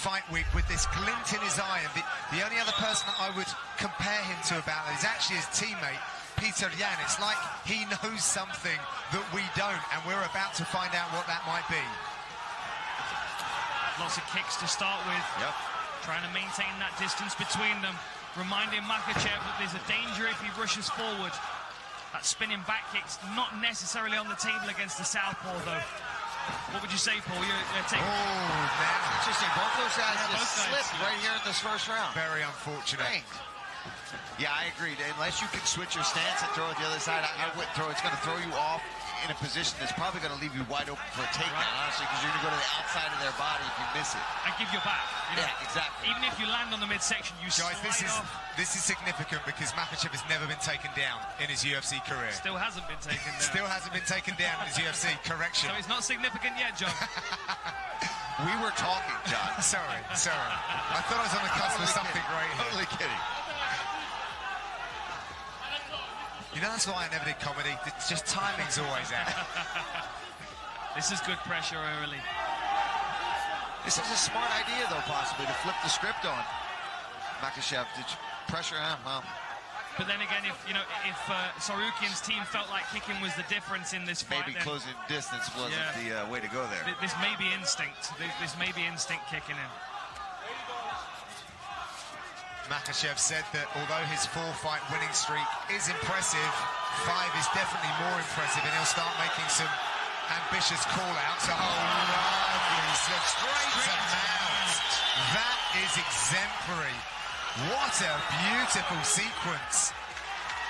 fight week with this glint in his eye, and the only other person that I would compare him to about that is actually his teammate, Yan. It's like he knows something that we don't, and we're about to find out what that might be. Lots of kicks to start with. Yep. Trying to maintain that distance between them. Reminding Makachev that there's a danger if he rushes forward. That spinning back kick's not necessarily on the table against the southpaw, though. What would you say, Paul? You're taking... Oh, man. Interesting. Both those guys just slipped right here in this first round. Very unfortunate. Dang. Yeah, I agree. Unless you can switch your stance and throw it the other side, I wouldn't throw it. It's going to throw you off in a position that's probably going to leave you wide open for a takedown, honestly, because you're going to go to the outside of their body if you miss it. And give your back. You know, yeah, exactly. Even if you land on the midsection, you Guys, slide off. This is significant because Makachev has never been taken down in his UFC career. Still hasn't been taken down. Still hasn't been taken down in his UFC. Correction. So it's not significant yet, John. We were talking, John. Sorry. I thought I was on the cusp of something great here. Totally kidding. You know, that's why I never did comedy. It's just timing's always out. This is good pressure early. This is a smart idea, though, possibly, to flip the script on Makachev. Did you pressure him? Well. But then again, if Tsarukyan's team felt like kicking was the difference in this fight, maybe closing distance wasn't the way to go there. This may be instinct. This may be instinct kicking in. Makachev said that although his 4-fight winning streak is impressive, 5 is definitely more impressive, and he'll start making some ambitious call-outs. Oh, lovely. Straight to mount. That is exemplary. What a beautiful sequence.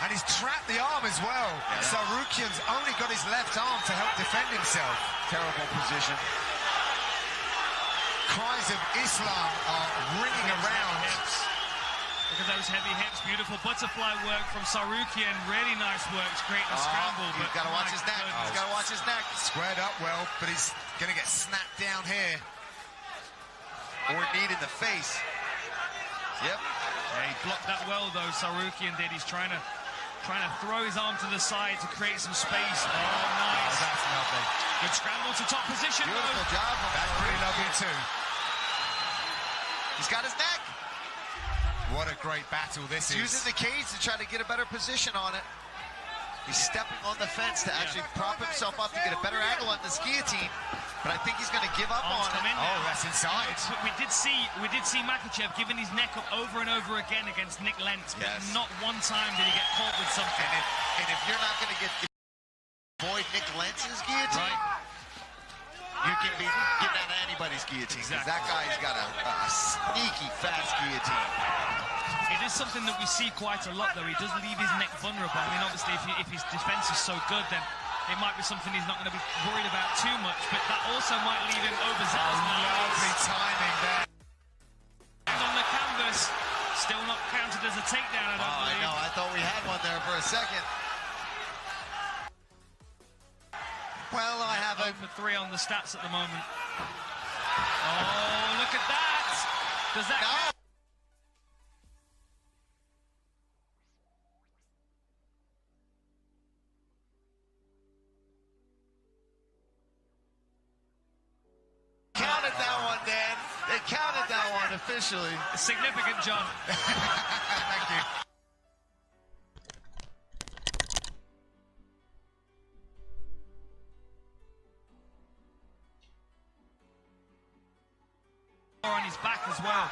And he's trapped the arm as well. Yeah. Tsarukyan's only got his left arm to help defend himself. Terrible position. Cries of Islam are ringing around. Look at those heavy hips. Beautiful butterfly work from Tsarukyan. Really nice work to create a scramble. He's got to watch his neck. He's got to watch his neck. Squared up well, but he's going to get snapped down here. Or knee in the face. Yep. Yeah, he blocked that well, though, Tsarukyan did. He's trying to throw his arm to the side to create some space. Oh, nice. Oh, that's lovely. Good scramble to top position. Beautiful job. That's pretty lovely, too. He's got his neck. What a great battle this is. Using the cage to try to get a better position on it. He's stepping on the fence to actually prop himself up to get a better angle on this guillotine. But I think he's going to give up on it. Oh, that's inside. We did see Makachev giving his neck up over and over again against Nick Lentz, but not one time did he get caught with something. And if you're not going to avoid Nick Lentz's guillotine, you can be getting out of anybody's guillotine. Exactly. That guy's got a sneaky, fast guillotine. It is something that we see quite a lot, though. He does leave his neck vulnerable. I mean, obviously, if his defense is so good, then it might be something he's not going to be worried about too much. But that also might leave him overzealous. Lovely timing there. On the canvas, still not counted as a takedown, I don't believe. I know. I thought we had one there for a second. Well, I have 0 for 3 on the stats at the moment. Oh, look at that! Does that count? Counted that one, Dan. They counted that one officially. Significant, John. Thank you. On his back as well.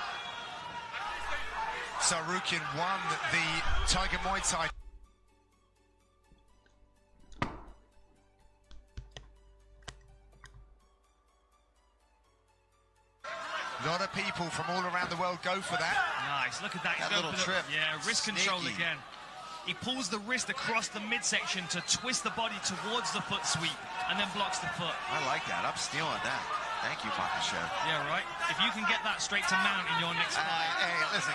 Tsarukyan won the Tiger Muay Thai. A lot of people from all around the world go for that. Nice, look at that. That little trip. Yeah, wrist control again. He pulls the wrist across the midsection to twist the body towards the foot sweep and then blocks the foot. I like that. I'm stealing that. Thank you, Makachev. Yeah, right. If you can get that straight to mount in your next fight. Hey, listen,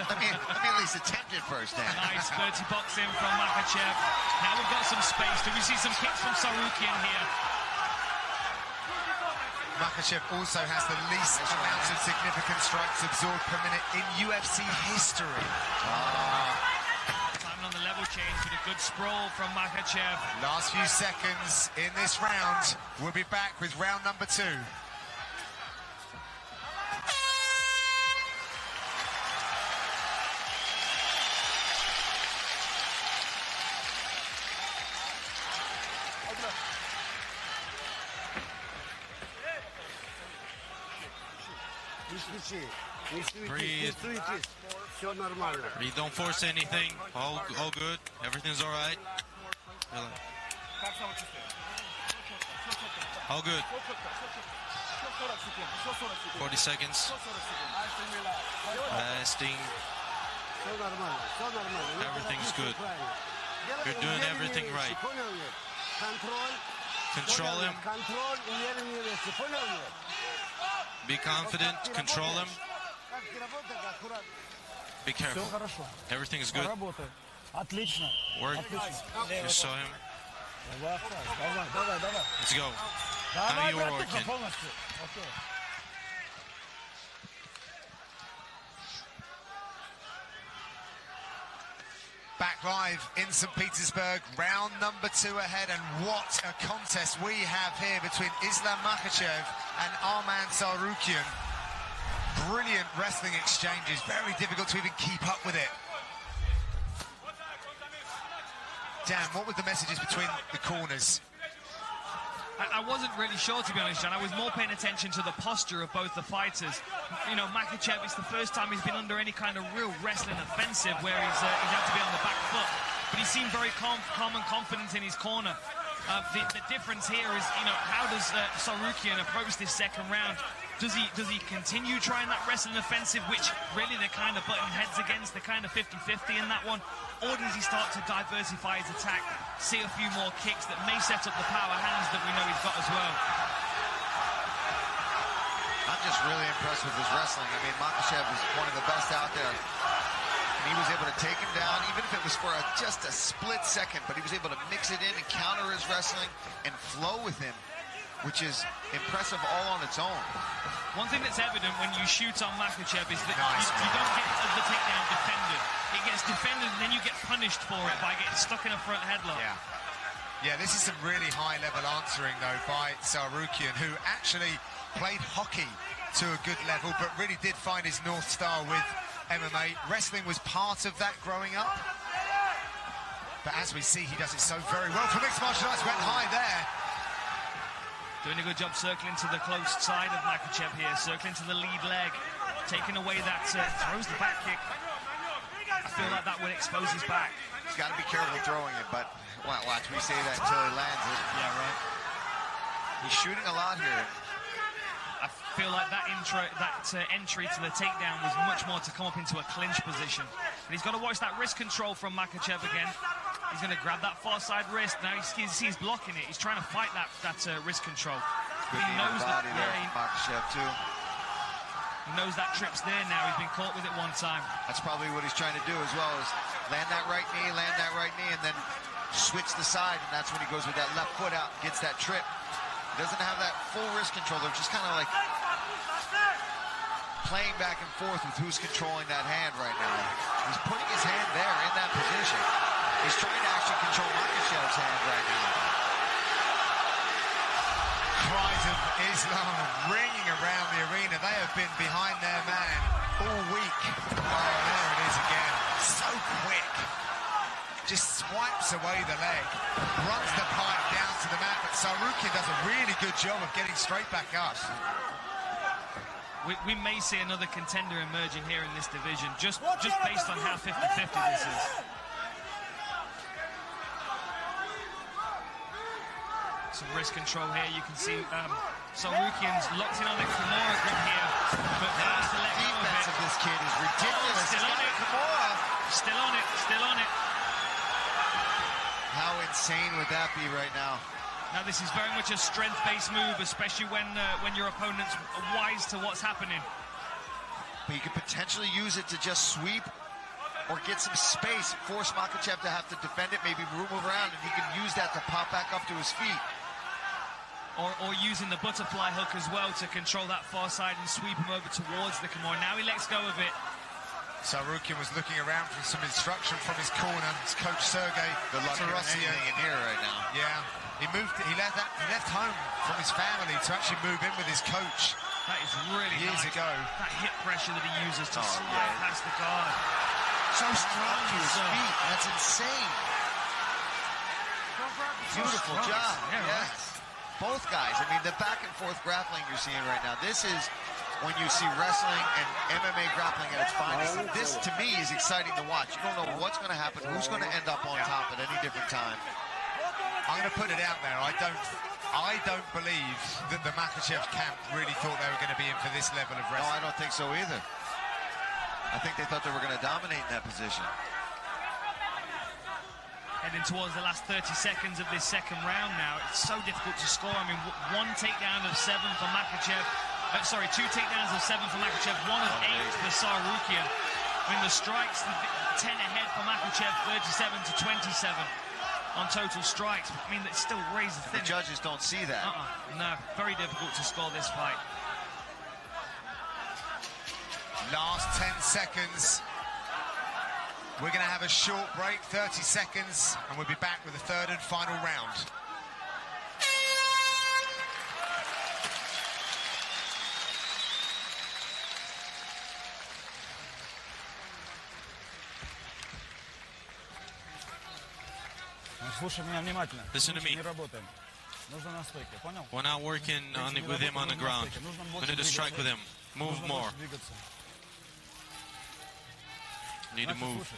let me at least attempt it first, Dan. Nice dirty boxing from Makachev. Now we've got some space. Do we see some kicks from Tsarukyan here? Makachev also has the least amount of significant strikes absorbed per minute in UFC history. Timing on the level change with a good sprawl from Makachev. Last few seconds in this round. We'll be back with round number 2. Breathe. Breathe. Don't force anything. All good. Everything's all right. All good. 40 seconds. Resting. Everything's good. You're doing everything right. Control him. Be confident. Control him. Be careful. Everything is good. Work. You saw him. Let's go. Now you're working. Back live in St. Petersburg, round number 2 ahead, and what a contest we have here between Ислам Махачев and Armан Tsarukyan. Brilliant wrestling exchanges, very difficult to even keep up with it. Dan, what were the messages between the corners? I wasn't really sure, to be honest, John. I was more paying attention to the posture of both the fighters. You know, Makachev, it's the first time he's been under any kind of real wrestling offensive where he's had to be on the back foot. But he seemed very calm and confident in his corner. The difference here is, you know, how does Tsarukyan approach this second round? Does he continue trying that wrestling offensive, which really they're kind of butting heads against? They're kind of 50-50 in that one. Or does he start to diversify his attack, see a few more kicks that may set up the power hands that we know he's got as well? I'm just really impressed with his wrestling. I mean, Makachev is one of the best out there. And he was able to take him down, even if it was for just a split second, but he was able to mix it in and counter his wrestling and flow with him, which is impressive all on its own. One thing that's evident when you shoot on Makachev is that you don't get the takedown defended. It gets defended and then you get punished for it by getting stuck in a front headlock. Yeah, this is some really high-level answering, though, by Tsarukyan, who actually played hockey to a good level, but really did find his North Star with MMA. Wrestling was part of that growing up. But as we see, he does it so very well for mixed martial arts. Went high there. Doing a good job circling to the close side of Makachev here, circling to the lead leg, taking away that, throws the back kick. I feel like that would expose his back. He's got to be careful throwing it, but watch, we say that until he lands it. Yeah, right. He's shooting a lot here. I feel like that entry to the takedown was much more to come up into a clinch position. And he's got to watch that wrist control from Makachev again. He's going to grab that far side wrist. Now he's blocking it. He's trying to fight that wrist control. He knows that. Makachev too. He knows that trip's there now. He's been caught with it one time. That's probably what he's trying to do as well, is land that right knee, and then switch the side, and that's when he goes with that left foot out and gets that trip. He doesn't have that full wrist control. They're just kind of like playing back and forth with who's controlling that hand right now. He's putting his hand there in that position. He's trying to actually control Makachev's hand right now. Cries of Islam ringing around the arena. They have been behind their man all week. Oh, there it is again. So quick. Just swipes away the leg. Runs the pipe down to the mat, but Tsarukyan does a really good job of getting straight back up. We may see another contender emerging here in this division, just based on how 50-50 this is. Some wrist control here. You can see Tsarukyan's locked in on the Kimura grip here, but has to let go of it. Of this kid is ridiculous. Still on it. Kimura. Still on it. How insane would that be right now? Now this is very much a strength-based move, especially when your opponent's wise to what's happening. But you could potentially use it to just sweep or get some space, force Makachev to have to defend it, maybe move around, and he can use that to pop back up to his feet. Or using the butterfly hook as well to control that far side and sweep him over towards the Kimura. Now he lets go of it. Tsarukyan was looking around for some instruction from his corner. His coach Sergey Tarasian in here right now. Yeah, he left home from his family to actually move in with his coach. That is really years nice. ago. That hip pressure that he uses to slide past the guard. So strong to his feet. That's insane. Beautiful job. Yeah, yes. Both guys. I mean, the back and forth grappling you're seeing right now. This is when you see wrestling and MMA grappling at its finest. This, to me, is exciting to watch. You don't know what's going to happen, who's going to end up on top at any different time. I'm going to put it out there. I don't believe that the Makachev camp really thought they were going to be in for this level of wrestling. No, I don't think so either. I think they thought they were going to dominate in that position. Heading towards the last 30 seconds of this second round now. It's so difficult to score. I mean, 1 takedown of 7 for Makachev. 2 takedowns of 7 for Makachev, 1 of 8 for Tsarukyan. I mean, the strikes, 10 ahead for Makachev, 37 to 27 on total strikes. I mean, it's still razor thin. The judges don't see that. No, very difficult to score this fight. Last 10 seconds. We're going to have a short break, 30 seconds, and we'll be back with the third and final round. Listen to me. We're not working with him on the ground. We're going to strike with him. Move more. Need to move.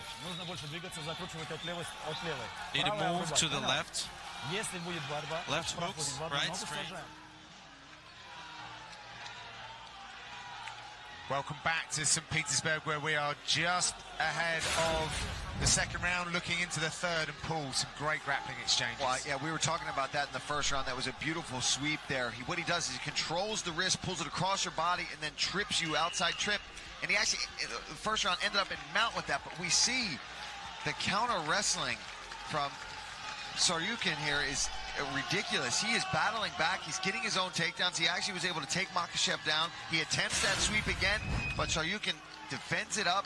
Need to move to the left. Left hooks, right straight. Welcome back to St. Petersburg, where we are just ahead of the second round, looking into the third, and Paul, some great grappling exchanges. Well, yeah, we were talking about that in the first round. That was a beautiful sweep there. What he does is he controls the wrist, pulls it across your body, and then trips you, outside trip. And he actually, the first round, ended up in mount with that. But we see the counter wrestling from Tsarukyan here is ridiculous. He is battling back. He's getting his own takedowns. He actually was able to take Makachev down. He attempts that sweep again, but Tsarukyan defends it up.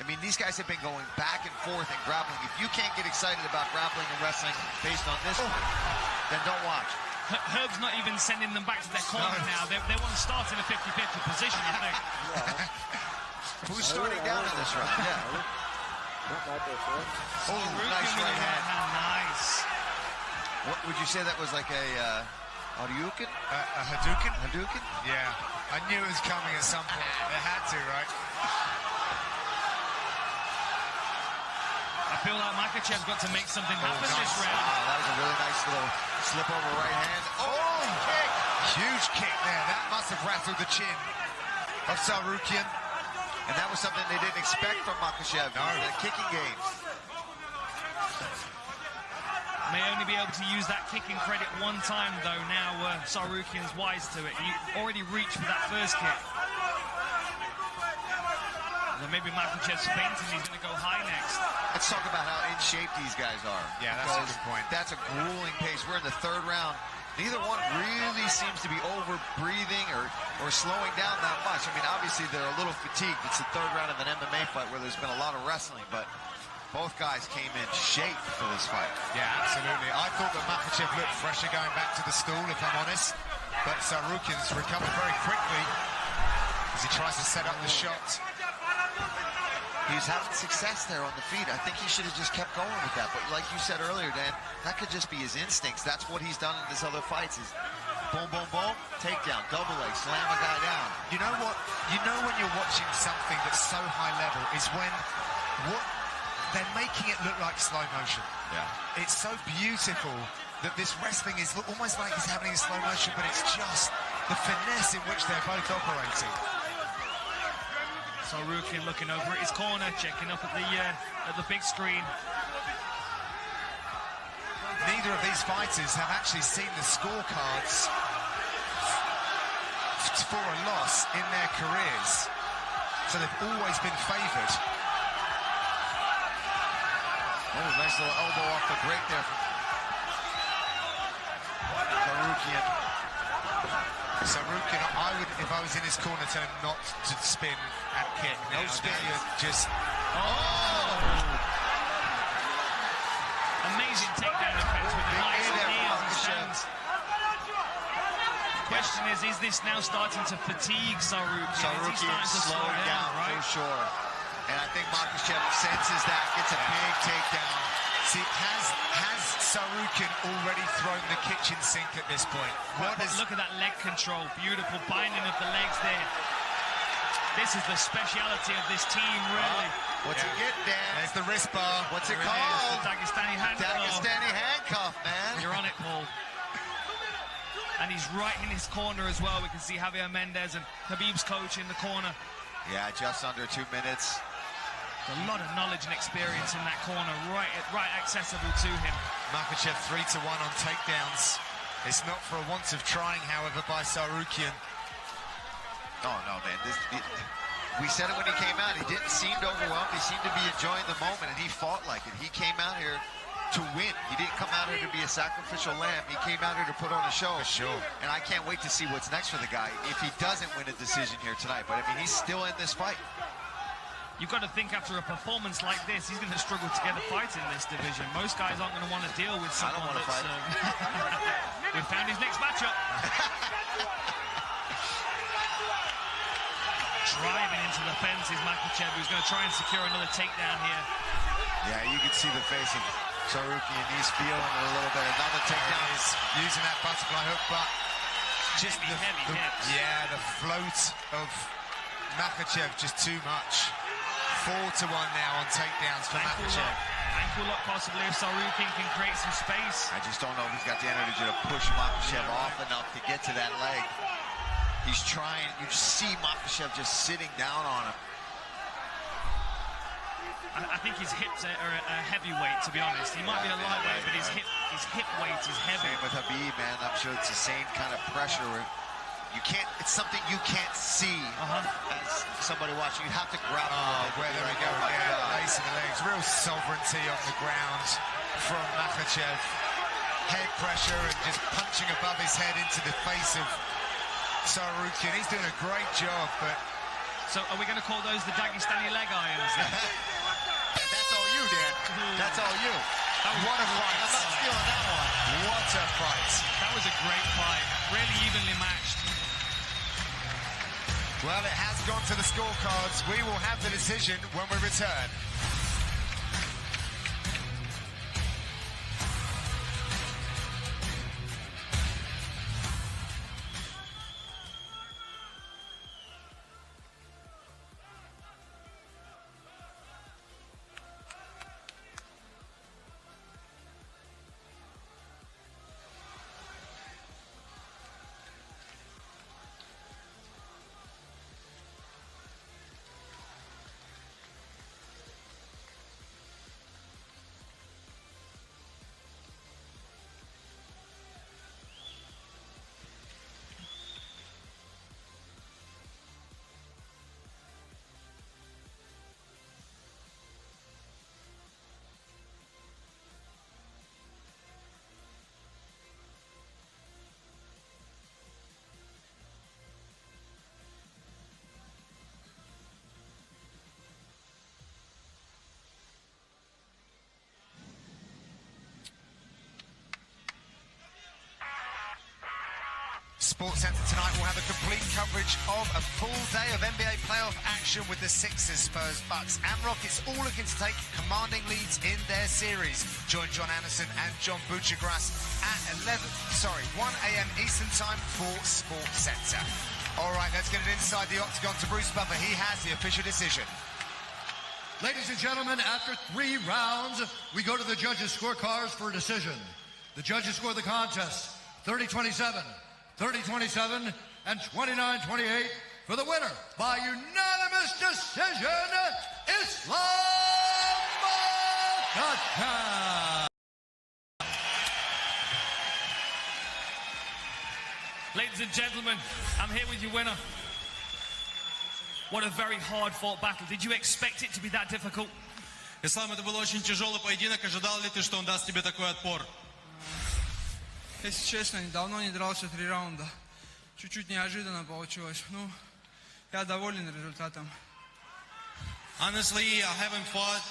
I mean, these guys have been going back and forth and grappling. If you can't get excited about grappling and wrestling based on this, then don't watch. Herb's not even sending them back to their corner now. They want to start in a 50-50 position, I think. Who's starting down in this round? Yeah. Nice right hand. Nice. What would you say that was, like a Hadouken? A Hadouken? Hadouken? Yeah. I knew it was coming at some point. It had to, right? I feel like Makachev's got to make something happen this round. That was a really nice little slip over right hand. Oh, kick! Huge kick there. That must have rattled the chin of Tsarukyan. And that was something they didn't expect from Makachev. No. The kicking game. May only be able to use that kicking credit one time, though. Now Tsarukyan's wise to it. He already reached for that first kick. Then maybe Makachev's fainting. He's going to go high next. Let's talk about how in shape these guys are. Yeah, that's a good point. That's a grueling pace. We're in the third round. Neither one really seems to be over-breathing or slowing down that much. I mean, obviously, they're a little fatigued. It's the third round of an MMA fight where there's been a lot of wrestling, but both guys came in shape for this fight. Yeah, absolutely. I thought that Makachev looked fresher going back to the stool, if I'm honest. But Tsarukyan's recovered very quickly as he tries to set up the shot. He's having success there on the feet. I think he should have just kept going with that. But like you said earlier, Dan, that could just be his instincts. That's what he's done in his other fights is boom, boom, boom, takedown, double leg, slam a guy down. You know what? You know when you're watching something that's so high level is when they're making it look like slow motion. Yeah. It's so beautiful that this wrestling is almost like it's happening in slow motion, but it's just the finesse in which they're both operating. Tsarukyan looking over at his corner, checking up at the big screen. Neither of these fighters have actually seen the scorecards for a loss in their careers, so they've always been favoured. Oh, nice little elbow off the break there from Tsarukyan. Tsarukyan, I would, if I was in his corner, tell him not to spin and kick. No spin. Just. Amazing takedown defense with the nice knee on his hands. The question is this now starting to fatigue Tsarukyan? Tsarukyan slowing down, right? For sure. And I think Makachev senses that, gets a big takedown. See, has Tsarukyan already thrown the kitchen sink at this point? Look at that leg control. Beautiful binding of the legs there. This is the speciality of this team, really. What's he getting, Dan? There's the wrist bar. What's it There called? is, the Dagestani handcuff. Dagestani handcuff, man. You're on it, Paul. And he's right in his corner as well. We can see Javier Mendez and Khabib's coach in the corner. Yeah, just under 2 minutes. A lot of knowledge and experience in that corner, right accessible to him. Makachev 3-1 on takedowns. It's not for a want of trying, however, by Tsarukyan. Oh, no, man. We said it when he came out. He didn't seem overwhelmed. He seemed to be enjoying the moment, and he fought like it. He came out here to win. He didn't come out here to be a sacrificial lamb. He came out here to put on a show. For sure. And I can't wait to see what's next for the guy if he doesn't win a decision here tonight. But, I mean, he's still in this fight. You've got to think after a performance like this, he's going to struggle to get a fight in this division. Most guys aren't going to want to deal with someone I don't want to fight. We've found his next matchup. Driving into the fence is Makachev, who's going to try and secure another takedown here. Yeah, you can see the face of Tsarukyan. He's feeling it a little bit. Another takedown. He's using that butterfly hook, but just heavy hits. Yeah, the float of Makachev just too much. 4-1 now on takedowns for Makachev. Ankle lock possibly if Tsarukyan can create some space. I just don't know if he's got the energy to push Makachev off enough to get to that leg. He's trying. You see Makachev just sitting down on him. I think his hips are a heavyweight, to be honest. He might be a lightweight, but his hip weight is heavy. Same with Khabib, man. I'm sure it's the same kind of pressure. You can't. It's something you can't see as somebody watching. You have to grab. Where there we go again. Lacing the legs. Real sovereignty on the ground from Makachev. Head pressure and just punching above his head into the face of Tsarukyan. He's doing a great job, but... So are we going to call those the Dagestani leg irons then? That's all you, Dan. That's all you. What a fight. I'm not stealing that one. What a fight. That was a great fight. Really evenly matched. Well, it has gone to the scorecards. We will have the decision when we return. SportsCenter tonight will have a complete coverage of a full day of NBA playoff action with the Sixers, Spurs, Bucks and Rockets all looking to take commanding leads in their series. Join John Anderson and John Buchagras at 1 a.m. Eastern Time for SportsCenter. All right, let's get it inside the octagon to Bruce Buffer. He has the official decision. Ladies and gentlemen, after 3 rounds, we go to the judges' scorecards for a decision. The judges score the contest 30-27. 30-27 and 29-28 for the winner by unanimous decision, Ислам Makachev. Ladies and gentlemen, I'm here with your winner. What a very hard-fought battle. Did you expect it to be that difficult? Ислам, это был очень тяжелый поединок. Ожидал ли ты, что он даст тебе такой отпор? Если честно, давно не дрался 3 раунда. Чуть-чуть неожиданно получилось. Ну, я доволен результатом. Honestly, I haven't fought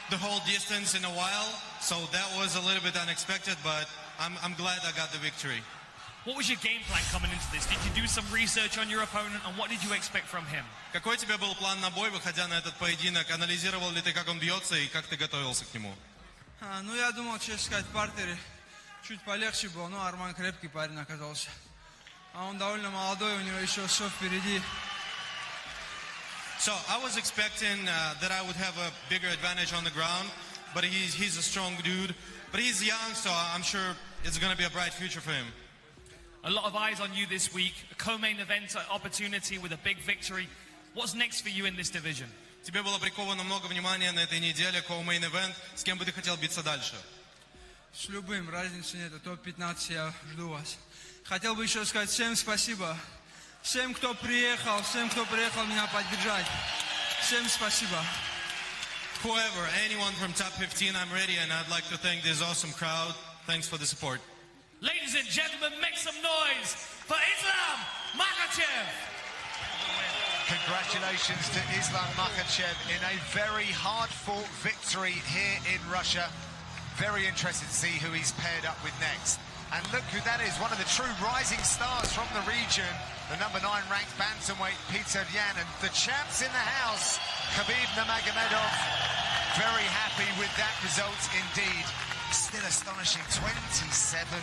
the whole distance in a while, so that was a little bit unexpected, but I'm glad I got the victory. What was your game plan coming into this? Did you do some research on your opponent, and what did you expect from him? Какой у тебя был план на бой, выходя на этот поединок? Анализировал ли ты, как он бьется, и как ты готовился к нему? Ну, я думал, честно сказать, в партере чуть полегче было, но Арман крепкий парень оказался. А он довольно молодой, у него еще все впереди. So I was expecting that I would have a bigger advantage on the ground, but he's a strong dude. But he's young, so I'm sure it's going to be a bright future for him. A lot of eyes on you this week. A co-main event opportunity with a big victory. What's next for you in this division? Тебе было приковано много внимания на этой неделе, co-main event. С кем бы ты хотел биться дальше? С любым, разницы нет. Топ-15 я жду вас. Хотел бы еще сказать всем спасибо. Всем, кто приехал меня поддержать. Всем спасибо. Whoever, anyone from top 15, I'm ready, and I'd like to thank this awesome crowd. Thanks for the support. Ladies and gentlemen, make some noise for Ислам Махачев. Congratulations to Ислам Махачев in a very hard-fought victory here in Russia. Very interested to see who he's paired up with next. And look who that is, one of the true rising stars from the region, the number 9 ranked bantamweight Peter Yan, and the champs in the house, Khabib Nurmagomedov. Very happy with that result indeed. Still astonishing, 27